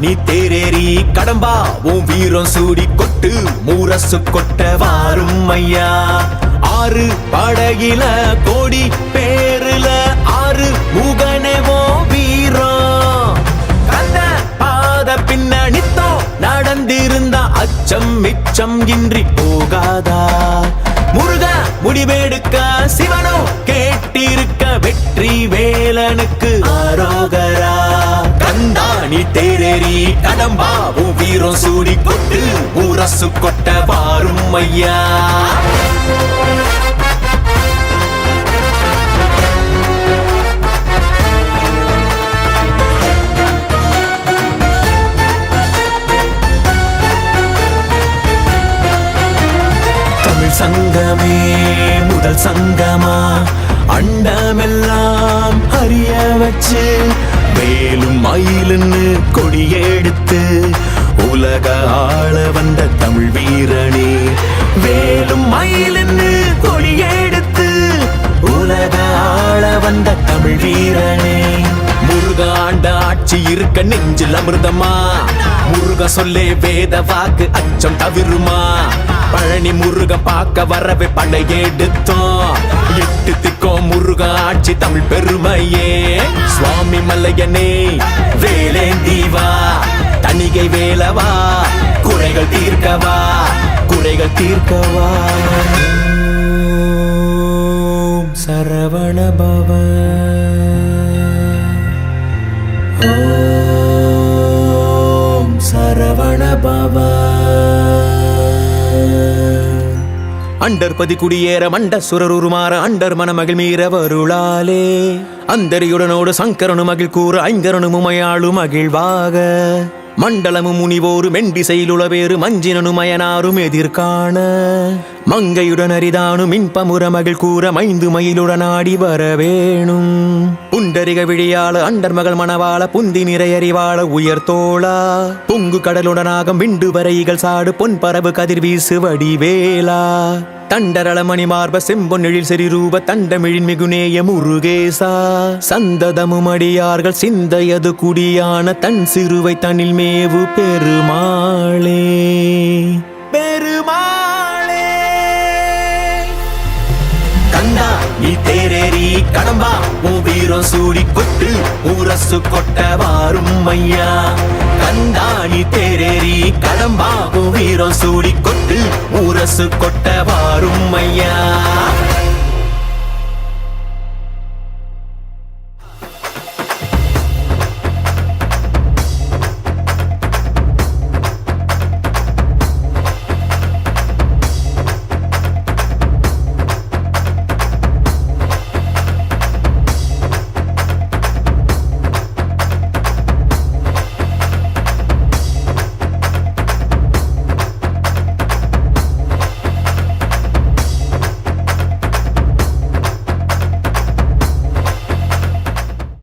நீ தேரேறி கடம்பா உன் வீரம் சூடி கொட்டு மூரசு கொட்ட வாரும் ஐயா. ஆறு படகில கோடி பேருல ஆறு முகனேவோ வீரம். கந்த பாத பின்னணித்தோ நடந்திருந்தா அச்சம் மிச்சம் இன்றி போகாதா. முருக முடிவெடுக்க சிவனோ கேட்டிருக்க வெற்றி வேலனுக்கு ஆரோகரா. கந்தாணி தேரேறி கடம்பாவும் வீரம் சூடி கொட்டு ஊரசு கொட்ட வாரும் ஐயா. சங்கமே முதல் சங்கமா அண்டமெல்லாம் அறிய வச்சு வேலும் மயிலுன்னு கொடியெடுத்து உலக ஆள வந்த தமிழ் வீரனே. வேலும் மயிலுன்னு கொடியெடுத்து உலக ஆள வந்த தமிழ் வீரனே. முருக ஆண்ட ஆட்சி இருக்க நெஞ்சில் அமிர்தமா. முருக சொல்லே வேத வாக்கு அச்சம் தவிருமா. பழனி முருக பார்க்க வரவே படையெடுத்தோம். எட்டு திக்கோ முருக ஆட்சி தமிழ் பெருமையே. சுவாமி மல்லையனே வேலேந்தீவா தணிகை வேலவா குறைகள் தீர்க்கவா குறைகள் தீர்க்கவா. சரவண பவ ஓம் சரவண பவ. அண்டர்பதி குடியேற மண்ட சுரருமாற அண்டர் மனமகிழ் மீற வருளாலே. அந்தரியுடனோடு சங்கரனு மகிழ் கூற ஐங்கரனு முமையாளு மகிழ்வாக. மண்டலமும் முனிவோரு மெண்டிசையிலுளவேறு மஞ்சினனு மயனாரும் எதிர்காண. மங்கையுடன் அரிதானு மின்பமுற மகிழ் கூற மைந்து மயிலுடன் ஆடி வரவேணும். புண்டரிக விழியாள அண்டர் மகள் மணவாள புந்தி நிறையறிவாள உயர்த்தோளா. பொங்கு கடலுடனாகம் விண்டு வரைகள் சாடு பொன் பரவு கதிர் வீசு வடிவேலா. தண்டரளமணி மார்ப செம்பொன்னெழில் செறிரூப தண்டமிழின் மிகுநேய முருகேசா. சந்ததமும் அடியார்கள் சிந்தையது குடியான தன் சிறுவை தனில் மேவு பெருமாளே. பெருமாளே கந்தா நீ தேரேறி கடம்பா உன் வீரம் சூடி கொட்டு ஊரசு கொட்ட வாரும் ஐயா. கந்தா நீ தேரேறி கடம்பா உன் வீரம் சூடி கொட்டு ஊரசு கொட்ட வாரும் ஐயா.